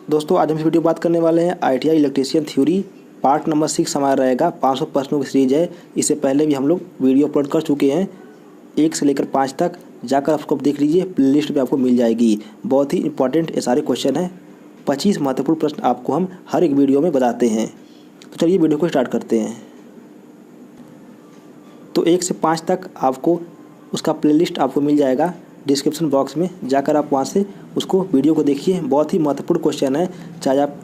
दोस्तों आज हम इस वीडियो बात करने वाले हैं ITI electrician theory part number 6 हमारा रहेगा। 500 प्रश्नों की सीरीज है। इससे पहले भी हम लोग वीडियो अपलोड कर चुके हैं 1 से लेकर 5 तक। जाकर उसको देख लीजिए, प्लेलिस्ट में आपको मिल जाएगी। बहुत ही इंपॉर्टेंट ये सारे क्वेश्चन हैं। 25 महत्वपूर्ण प्रश्न आपको हम हर एक वीडियो में बताते हैं। तो चलिए वीडियो को स्टार्ट करते हैं। तो 1 से 5 तक आपको उसका प्लेलिस्ट आपको मिल जाएगा डिस्क्रिप्शन बॉक्स में। जाकर आप वहाँ से उसको वीडियो को देखिए। बहुत ही महत्वपूर्ण क्वेश्चन है। चाहे आप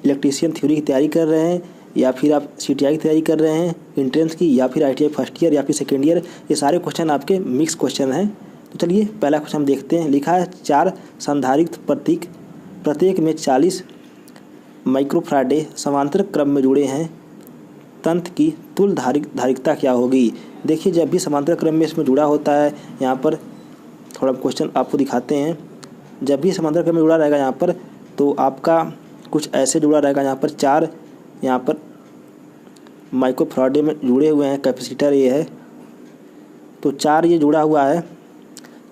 इलेक्ट्रीशियन थ्योरी की तैयारी कर रहे हैं या फिर आप CTI की तैयारी कर रहे हैं इंट्रेंस की, या फिर ITI फर्स्ट ईयर या फिर सेकेंड ईयर, ये सारे क्वेश्चन आपके मिक्स क्वेश्चन हैं। तो चलिए पहला क्वेश्चन हम देखते हैं। लिखा है 4 संधारित्र प्रतीक, प्रत्येक में 40 माइक्रोफैराडे समांतर क्रम में जुड़े हैं। तंत्र की तुल्य धारिकता क्या होगी। देखिए, जब भी समांतर क्रम में इसमें जुड़ा होता है, यहाँ पर थोड़ा क्वेश्चन आपको दिखाते हैं। जब भी समांतर क्रम में जुड़ा रहेगा यहाँ पर, तो आपका कुछ ऐसे जुड़ा रहेगा। यहाँ पर 4 यहाँ पर माइक्रोफैराडे में जुड़े हुए हैं। कैपेसिटर ये है, तो 4 ये जुड़ा हुआ है,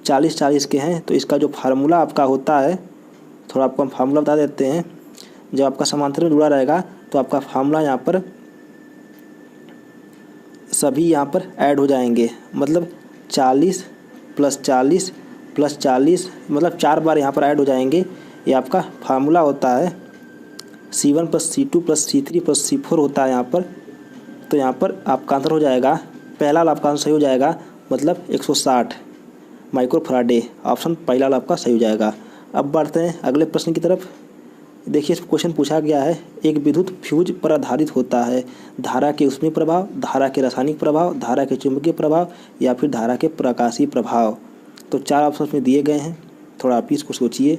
40-40 के हैं। तो इसका जो फार्मूला आपका होता है, थोड़ा आपको हम फार्मूला बता देते हैं। जब आपका समांतर में जुड़ा रहेगा तो आपका फार्मूला यहाँ पर सभी यहाँ पर ऐड हो जाएंगे। मतलब 40 + 40 + 40, मतलब 4 बार यहाँ पर ऐड हो जाएंगे। ये आपका फार्मूला होता है। C1 + C2 + C3 + C4 होता है यहाँ पर। तो यहाँ पर आपका आंसर हो जाएगा, पहला वाला आपका आंसर सही हो जाएगा, मतलब 160 माइक्रोफैराडे। ऑप्शन पहला वाला आपका सही हो जाएगा। अब बढ़ते हैं अगले प्रश्न की तरफ। देखिए, क्वेश्चन पूछा गया है, एक विद्युत फ्यूज पर आधारित होता है। धारा के ऊष्मीय प्रभाव, धारा के रासायनिक प्रभाव, धारा के चुंबकीय प्रभाव या फिर धारा के प्रकाशीय प्रभाव। तो 4 ऑप्शन में दिए गए हैं, थोड़ा आप इसको सोचिए।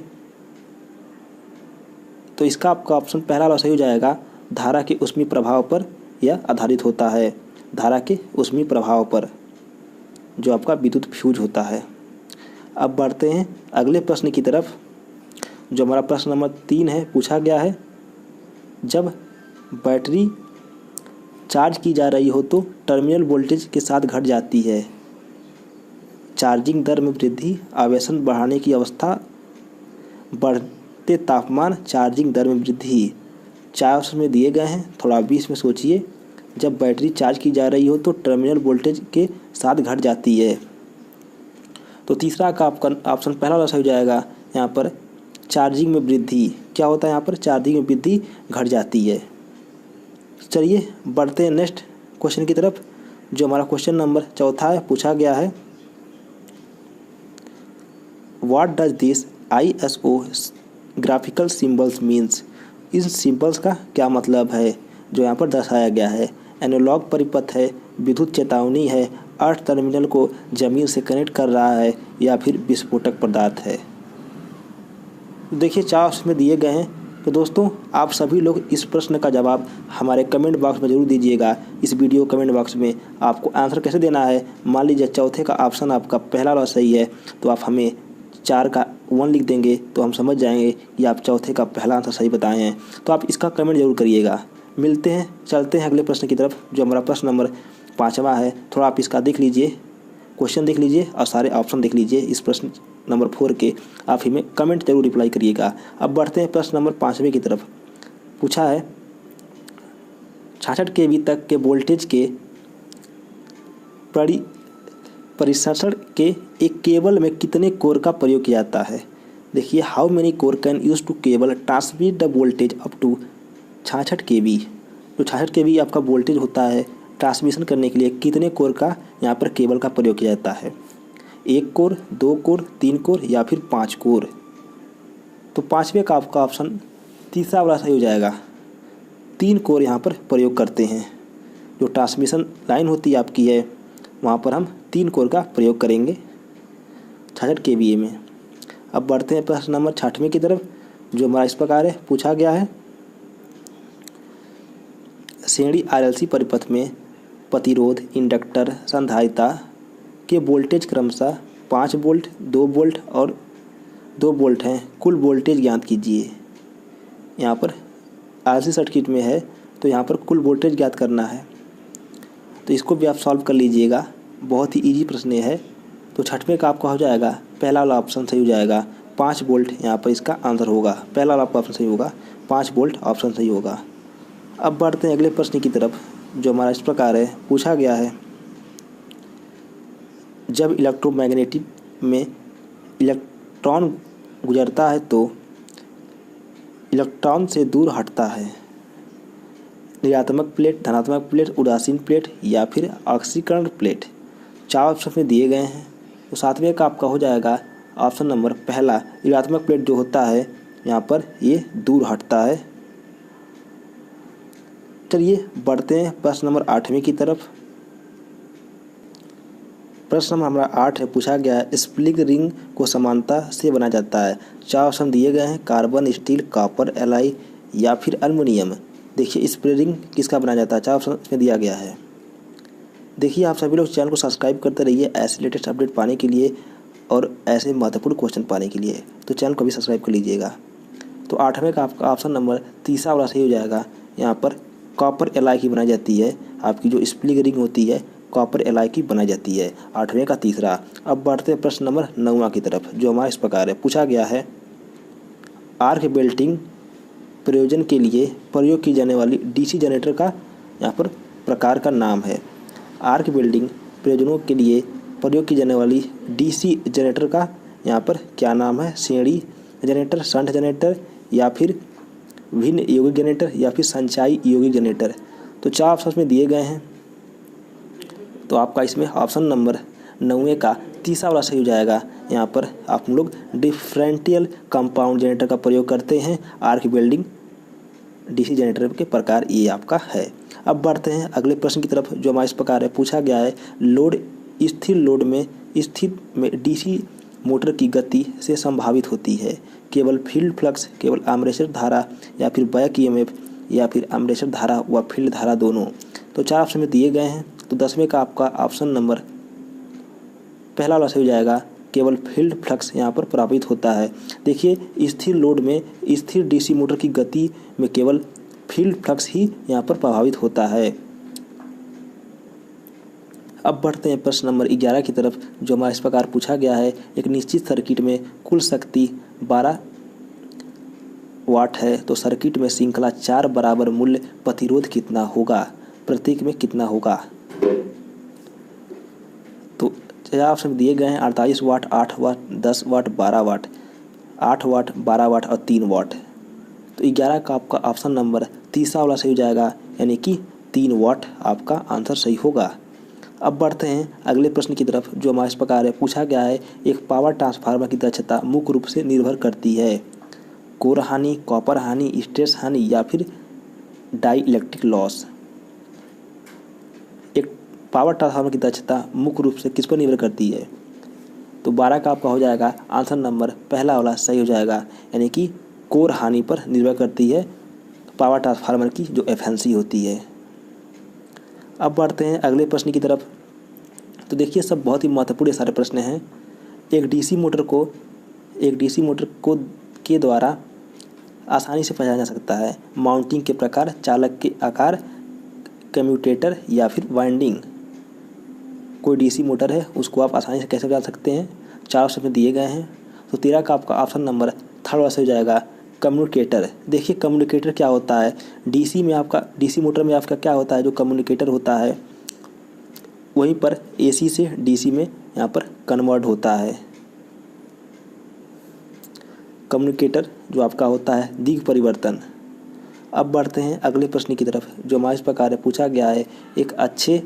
तो इसका आपका ऑप्शन पहला वाला सही हो जाएगा, धारा के ऊष्मीय प्रभाव पर यह आधारित होता है। धारा के ऊष्मीय प्रभाव पर जो आपका विद्युत फ्यूज होता है। अब बढ़ते हैं अगले प्रश्न की तरफ, जो हमारा प्रश्न नंबर 3 है। पूछा गया है, जब बैटरी चार्ज की जा रही हो तो टर्मिनल वोल्टेज के साथ घट जाती है। चार्जिंग दर में वृद्धि, आवेशन बढ़ाने की अवस्था, बढ़ते तापमान, चार्जिंग दर में वृद्धि। 4 ऑप्शन में दिए गए हैं, थोड़ा आप भी इसमें सोचिए। जब बैटरी चार्ज की जा रही हो तो टर्मिनल वोल्टेज के साथ घट जाती है। तो तीसरा का आपका ऑप्शन पहला वाला सही हो जाएगा। यहाँ पर चार्जिंग में वृद्धि क्या होता है, यहाँ पर चार्जिंग में वृद्धि घट जाती है। चलिए बढ़ते हैं नेक्स्ट क्वेश्चन की तरफ, जो हमारा क्वेश्चन नंबर 4 है। पूछा गया है, what does this ISO graphical symbols means. In symbols का क्या मतलब है जो यहाँ पर दर्शाया गया है। एनालॉग परिपथ है, विद्युत चेतावनी है, अर्थ टर्मिनल को जमीन से कनेक्ट कर रहा है, या फिर विस्फोटक पदार्थ है। देखिए, 4 ऑप्शन में दिए गए हैं। तो दोस्तों, आप सभी लोग इस प्रश्न का जवाब हमारे कमेंट बॉक्स में ज़रूर दीजिएगा। इस वीडियो कमेंट बॉक्स में आपको आंसर कैसे देना है। मान लीजिए चौथे का ऑप्शन आपका पहला वाला सही है, तो आप हमें 4 का 1 लिख देंगे, तो हम समझ जाएंगे कि आप चौथे का पहला आंसर सही बताए हैं। तो आप इसका कमेंट जरूर करिएगा। मिलते हैं, चलते हैं अगले प्रश्न की तरफ, जो हमारा प्रश्न नंबर 5वां है। थोड़ा आप इसका देख लीजिए, क्वेश्चन देख लीजिए और सारे ऑप्शन देख लीजिए। इस प्रश्न नंबर 4 के आप ही में कमेंट जरूर रिप्लाई करिएगा। अब बढ़ते हैं प्रश्न नंबर 5वें की तरफ। पूछा है, 66 kV तक के वोल्टेज के परिसंचरण के एक केबल में कितने कोर का प्रयोग किया जाता है। देखिए, how many core can use to cable transmit the voltage up to 66 kV। जो 66 kV आपका वोल्टेज होता है, ट्रांसमिशन करने के लिए कितने कोर का यहाँ पर केबल का प्रयोग किया जाता है। 1 कोर, 2 कोर, 3 कोर या फिर 5 कोर। तो 5वें का आपका ऑप्शन तीसरा वाला सही हो जाएगा। 3 कोर यहाँ पर प्रयोग करते हैं। जो ट्रांसमिशन लाइन होती है आपकी है, वहाँ पर हम 3 कोर का प्रयोग करेंगे 66 kVA में। अब बढ़ते हैं प्रश्न नंबर 6वें की तरफ, जो हमारा इस प्रकार है। पूछा गया है, श्रेणी RLC परिपथ में प्रतिरोध, इंडक्टर, संधारिता के वोल्टेज क्रमशः 5 वोल्ट, 2 वोल्ट और 2 वोल्ट हैं। कुल वोल्टेज ज्ञात कीजिए। यहाँ पर RLC सर्किट में है, तो यहाँ पर कुल वोल्टेज ज्ञात करना है। तो इसको भी आप सॉल्व कर लीजिएगा, बहुत ही इजी प्रश्न है। तो 6वें का आपका हो जाएगा, पहला वाला ऑप्शन सही हो जाएगा, 5 वोल्ट यहाँ पर इसका आंसर होगा। पहला वाला आपका ऑप्शन सही होगा, 5 वोल्ट ऑप्शन सही होगा। अब बढ़ते हैं अगले प्रश्न की तरफ, जो हमारा इस प्रकार है। पूछा गया है, जब इलेक्ट्रोमैग्नेटिक में इलेक्ट्रॉन गुजरता है तो इलेक्ट्रॉन से दूर हटता है ऋणात्मक प्लेट, धनात्मक प्लेट, उदासीन प्लेट या फिर ऑक्सीकरण प्लेट। 4 ऑप्शन में दिए गए हैं। तो 7वें का आपका हो जाएगा ऑप्शन नंबर पहला, ऋणात्मक प्लेट जो होता है यहाँ पर ये दूर हटता है। चलिए बढ़ते हैं प्रश्न नंबर 8वें की तरफ। प्रश्न नंबर हमारा 8 है। पूछा गया है, स्प्लिट रिंग को समानता से बनाया जाता है। 4 ऑप्शन दिए गए हैं, कार्बन, स्टील, कॉपर, एलॉय या फिर एल्युमिनियम। देखिए स्प्लिट रिंग किसका बनाया जाता है, 4 ऑप्शन इसमें दिया गया है। देखिए आप सभी लोग चैनल को सब्सक्राइब करते रहिए ऐसे लेटेस्ट अपडेट पाने के लिए और ऐसे महत्वपूर्ण क्वेश्चन पाने के लिए, तो चैनल को भी सब्सक्राइब कर लीजिएगा। तो 8वें का आपका ऑप्शन नंबर तीसरा वाला सही हो जाएगा। यहाँ पर कॉपर एलॉय की बनाई जाती है, आपकी जो स्प्लिट रिंग होती है कॉपर एलॉय की बनाई जाती है। 8वें का तीसरा। अब बढ़ते हैं प्रश्न नंबर 9वां की तरफ, जो हमारा इस प्रकार है। पूछा गया है, आर्क वेल्डिंग प्रयोजन के लिए प्रयोग की जाने वाली डीसी जनरेटर का यहाँ पर प्रकार का नाम है। आर्क वेल्डिंग प्रयोजनों के लिए प्रयोग की जाने वाली डीसी जनरेटर का यहाँ पर क्या नाम है, श्रेणी जनरेटर, शंट जनरेटर या फिर भिन्न यौगिक जनरेटर या फिर संचाई यौगिक जनरेटर। तो 4 ऑप्शन में दिए गए हैं। तो आपका इसमें ऑप्शन नंबर 9वें का तीसरा वाला सही हो जाएगा। यहाँ पर आप लोग डिफरेंशियल कंपाउंड जनरेटर का प्रयोग करते हैं। आर्क वेल्डिंग डीसी जनरेटर के प्रकार ये आपका है। अब बढ़ते हैं अगले प्रश्न की तरफ, जो हमारे इस प्रकार है। पूछा गया है, लोड स्थिर लोड में डीसी मोटर की गति से संभावित होती है। केवल फील्ड फ्लक्स, केवल आर्मेचर धारा या फिर बैक ईएमएफ या फिर आर्मेचर धारा व फील्ड धारा दोनों। तो 4 ऑप्शन में दिए गए हैं। तो 10वें का आपका ऑप्शन नंबर पहला वाला सही हो जाएगा, केवल फील्ड फ्लक्स यहाँ पर प्रभावित होता है। देखिए स्थिर लोड में स्थिर डीसी मोटर की गति में केवल फील्ड फ्लक्स ही यहाँ पर प्रभावित होता है। अब बढ़ते हैं प्रश्न नंबर 11 की तरफ, जो हमारा इस प्रकार पूछा गया है। एक निश्चित सर्किट में कुल शक्ति 12 वाट है, तो सर्किट में श्रृंखला 4 बराबर मूल्य प्रतिरोध कितना होगा, प्रत्येक में कितना होगा। तो 4 ऑप्शन दिए गए हैं, 48 वाट, 8 वाट, 10 वाट, 12 वाट, 8 वाट, 12 वाट और 3 वाट। तो 11 का आपका ऑप्शन नंबर तीसरा वाला सही हो जाएगा, यानी कि 3 वाट आपका आंसर सही होगा। अब बढ़ते हैं अगले प्रश्न की तरफ, जो हमारे इस प्रकार है। पूछा गया है, एक पावर ट्रांसफार्मर की दक्षता मुख्य रूप से निर्भर करती है कोर हानि, कॉपर हानि, स्ट्रेस हानि या फिर डाई इलेक्ट्रिक लॉस। एक पावर ट्रांसफार्मर की दक्षता मुख्य रूप से किस पर निर्भर करती है। तो 12 का आपका हो जाएगा आंसर नंबर पहला वाला सही हो जाएगा, यानी कि कोर हानि पर निर्भर करती है पावर ट्रांसफार्मर की जो एफिशिएंसी होती है। अब बढ़ते हैं अगले प्रश्न की तरफ। तो देखिए सब बहुत ही महत्वपूर्ण सारे प्रश्न हैं। एक डीसी मोटर को के द्वारा आसानी से पहचाना जा सकता है। माउंटिंग के प्रकार, चालक के आकार, कम्यूटेटर या फिर वाइंडिंग। कोई डीसी मोटर है उसको आप आसानी से कैसे जान सकते हैं, 4 ऑप्शन में दिए गए हैं। तो 13 का आपका ऑप्शन नंबर थर्ड वाला हो जाएगा, कम्युनिकेटर। देखिए कम्युनिकेटर क्या होता है, डीसी मोटर में आपका क्या होता है, जो कम्युनिकेटर होता है वहीं पर एसी से डीसी में यहाँ पर कन्वर्ट होता है। कम्युनिकेटर जो आपका होता है दिग परिवर्तन। अब बढ़ते हैं अगले प्रश्न की तरफ, जो हमारे इस प्रकार है। पूछा गया है, एक अच्छे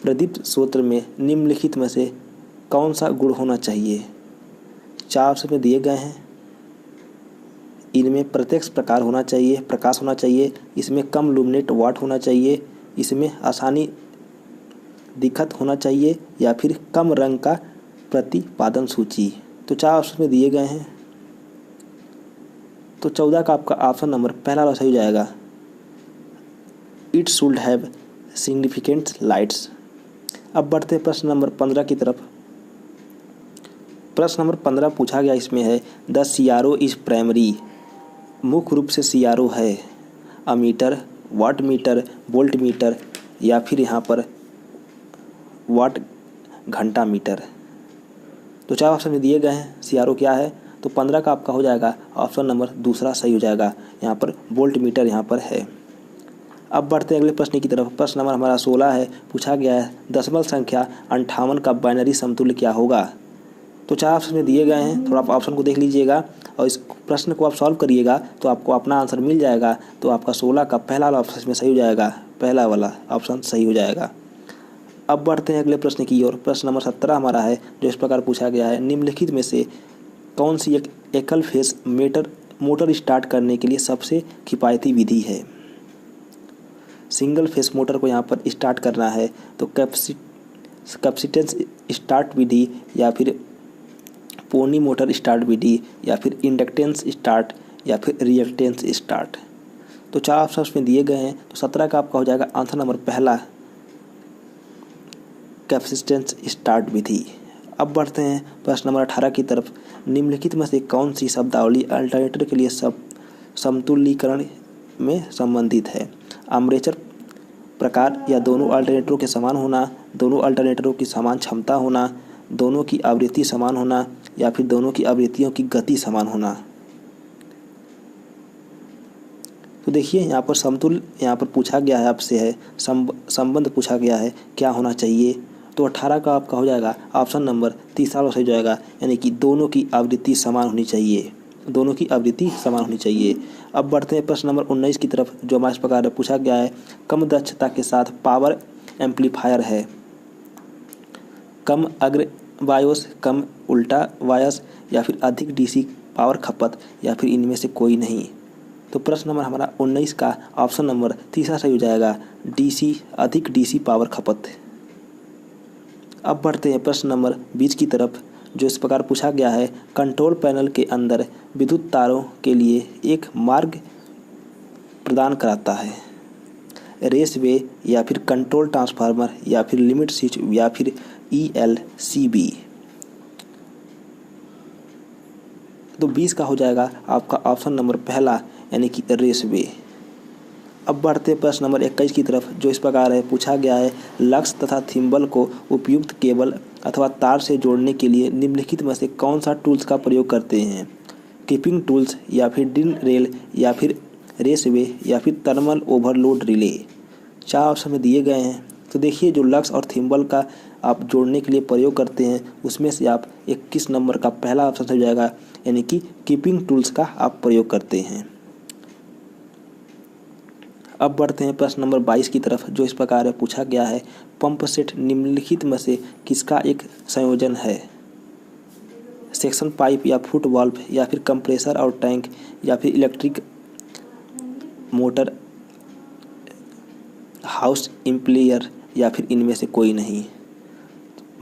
प्रदीप्त स्रोत में निम्नलिखित में से कौन सा गुण होना चाहिए। 4 ऑप्शन में दिए गए हैं। इनमें प्रत्यक्ष प्रकाश होना चाहिए, इसमें कम लुमिनेट वाट होना चाहिए, इसमें आसानी दिखत होना चाहिए या फिर कम रंग का प्रतिपादन सूची। तो 4 ऑप्शन में दिए गए हैं। तो 14 का आपका ऑप्शन नंबर पहला वाला सही हो जाएगा, it should have significant lights. अब बढ़ते हैं प्रश्न नंबर 15 की तरफ। प्रश्न नंबर 15 पूछा गया इसमें है, द सीआरओ इज प्राइमरी। मुख्य रूप से सीआरओ है ammeter, wattmeter, voltmeter या फिर यहाँ पर वाट घंटा मीटर। तो 4 ऑप्शन में दिए गए हैं। CRO क्या है, तो 15 का आपका हो जाएगा ऑप्शन नंबर दूसरा सही हो जाएगा। यहाँ पर वोल्ट मीटर यहाँ पर है। अब बढ़ते हैं अगले प्रश्न की तरफ। प्रश्न नंबर हमारा 16 है। पूछा गया है दशमलव संख्या 58 का बाइनरी समतुल्य क्या होगा। तो 4 ऑप्शन में दिए गए हैं, थोड़ा आप ऑप्शन को देख लीजिएगा और इस प्रश्न को आप सॉल्व करिएगा तो आपको अपना आंसर मिल जाएगा। तो आपका 16 का पहला वाला ऑप्शन इसमें सही हो जाएगा, पहला वाला ऑप्शन सही हो जाएगा। अब बढ़ते हैं अगले प्रश्न की ओर। प्रश्न नंबर 17 हमारा है, जो इस प्रकार पूछा गया है निम्नलिखित में से कौन सी एक एकल फेस मोटर स्टार्ट करने के लिए सबसे किफ़ायती विधि है। सिंगल फेस मोटर को यहाँ पर स्टार्ट करना है तो कैपेसिटेंस स्टार्ट विधि या फिर पोनी मोटर स्टार्ट विधि या फिर इंडक्टेंस स्टार्ट या फिर रिएक्टेंस स्टार्ट। तो 4 ऑप्शन में दिए गए हैं। तो 17 का आपका हो जाएगा आंसर नंबर पहला, कैपेसिटेंस स्टार्ट विधि। अब बढ़ते हैं प्रश्न नंबर 18 की तरफ। निम्नलिखित में से कौन सी शब्दावली अल्टरनेटर के लिए समतुल्यीकरण में संबंधित है। आर्मेचर प्रकार या दोनों अल्टरनेटरों के समान होना, दोनों अल्टरनेटरों की समान क्षमता होना, दोनों की आवृत्ति समान होना या फिर दोनों की आवृत्तियों की गति समान होना। तो देखिए यहाँ पर समतुल्य यहाँ पर पूछा गया है आपसे है, संबंध पूछा गया है क्या होना चाहिए। तो 18 का आपका हो जाएगा ऑप्शन नंबर तीसरा सही हो जाएगा, यानी कि दोनों की आवृत्ति समान होनी चाहिए, दोनों की आवृत्ति समान होनी चाहिए। अब बढ़ते हैं प्रश्न नंबर 19 की तरफ, जो हमारे इस प्रकार पूछा गया है कम दक्षता के साथ पावर एम्पलीफायर है। कम अग्र वायोस, कम उल्टा वायस या फिर अधिक डीसी पावर खपत या फिर इनमें से कोई नहीं। तो प्रश्न नंबर हमारा 19 का ऑप्शन नंबर तीसरा सही हो जाएगा, डीसी, अधिक डीसी पावर खपत। अब बढ़ते हैं प्रश्न नंबर 20 की तरफ, जो इस प्रकार पूछा गया है कंट्रोल पैनल के अंदर विद्युत तारों के लिए एक मार्ग प्रदान कराता है। रेसवे या फिर कंट्रोल ट्रांसफार्मर या फिर लिमिट स्विच या फिर ELCB। तो 20 का हो जाएगा आपका ऑप्शन नंबर पहला, यानी कि रेसवे। अब बढ़ते प्रश्न नंबर 21 की तरफ, जो इस प्रकार है पूछा गया है लक्स तथा थिम्बल को उपयुक्त केबल अथवा तार से जोड़ने के लिए निम्नलिखित में से कौन सा टूल्स का प्रयोग करते हैं। कीपिंग टूल्स या फिर डिन रेल या फिर रेसवे या फिर थर्मल ओवरलोड रिले। 4 ऑप्शन में दिए गए हैं। तो देखिए जो लक्स और थिम्बल का आप जोड़ने के लिए प्रयोग करते हैं उसमें से आप 21 नंबर का पहला ऑप्शन हो जाएगा, यानी कि कीपिंग टूल्स का आप प्रयोग करते हैं। अब बढ़ते हैं प्रश्न नंबर 22 की तरफ, जो इस प्रकार है पूछा गया है पंप सेट निम्नलिखित में से किसका एक संयोजन है। सेक्शन पाइप या फुट वाल्व या फिर कंप्रेसर और टैंक या फिर इलेक्ट्रिक मोटर हाउस इम्प्लियर या फिर इनमें से कोई नहीं।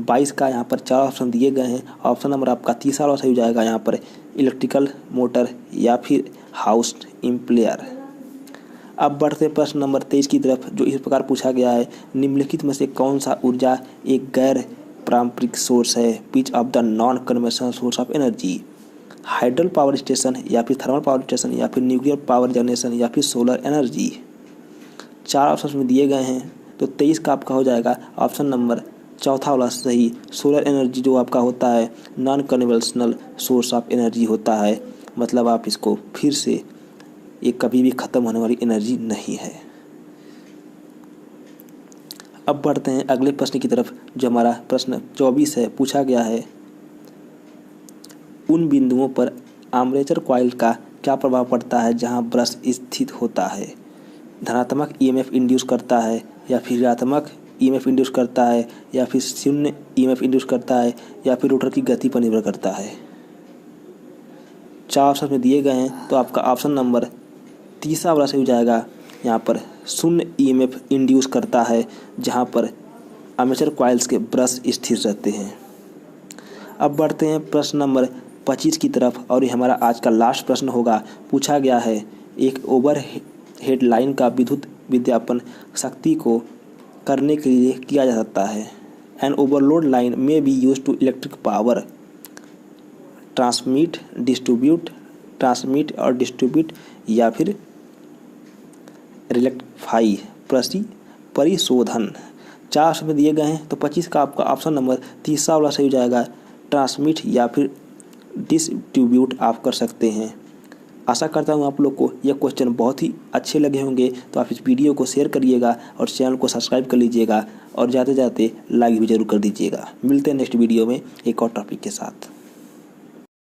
22 का यहाँ पर 4 ऑप्शन दिए गए हैं। ऑप्शन नंबर आपका तीसरा सही हो जाएगा यहाँ पर, इलेक्ट्रिकल मोटर या फिर हाउस इम्प्लियर। अब बढ़ते प्रश्न नंबर 23 की तरफ, जो इस प्रकार पूछा गया है निम्नलिखित में से कौन सा ऊर्जा एक गैर पारंपरिक सोर्स है। Pitch of the non conventional source of energy. Hydel power station या फिर थर्मल पावर स्टेशन या फिर न्यूक्लियर पावर जनरेशन या फिर सोलर एनर्जी। 4 ऑप्शन में दिए गए हैं। तो 23 का आपका हो जाएगा ऑप्शन नंबर चौथा वाला सही, सोलर एनर्जी जो आपका होता है non conventional source of energy होता है, मतलब आप इसको फिर से ये कभी भी ख़त्म होने वाली एनर्जी नहीं है। अब बढ़ते हैं अगले प्रश्न की तरफ, जो हमारा प्रश्न 24 है। पूछा गया है उन बिंदुओं पर आर्मेचर कॉइल का क्या प्रभाव पड़ता है जहां ब्रश स्थित होता है। धनात्मक EMF इंड्यूस करता है या फिर ऋणात्मक EMF इंड्यूस करता है या फिर शून्य EMF इंड्यूस करता है या फिर रोटर की गति पर निर्भर करता है। 4 ऑप्शन में दिए गए हैं। तो आपका ऑप्शन नंबर तीसरा वाला सही हो जाएगा, यहाँ पर शून्य EMF इंड्यूस करता है जहाँ पर आर्मेचर कॉइल्स के ब्रश स्थिर रहते हैं। अब बढ़ते हैं प्रश्न नंबर 25 की तरफ, और ये हमारा आज का लास्ट प्रश्न होगा। पूछा गया है एक ओवर हेड लाइन का विद्युत विज्ञापन शक्ति को करने के लिए किया जा सकता है। एन ओवरलोड लाइन में be use to electric power transmit और डिस्ट्रीब्यूट या फिर रिलेक्टिफाई परिशोधन। 4 ऑप्शन में दिए गए हैं। तो 25 का आपका ऑप्शन नंबर तीसरा वाला सही हो जाएगा, ट्रांसमिट या फिर डिस्ट्रीब्यूट आप कर सकते हैं। आशा करता हूँ आप लोग को यह क्वेश्चन बहुत ही अच्छे लगे होंगे। तो आप इस वीडियो को शेयर करिएगा और चैनल को सब्सक्राइब कर लीजिएगा और जाते जाते लाइक भी जरूर कर दीजिएगा। मिलते हैं नेक्स्ट वीडियो में एक और टॉपिक के साथ।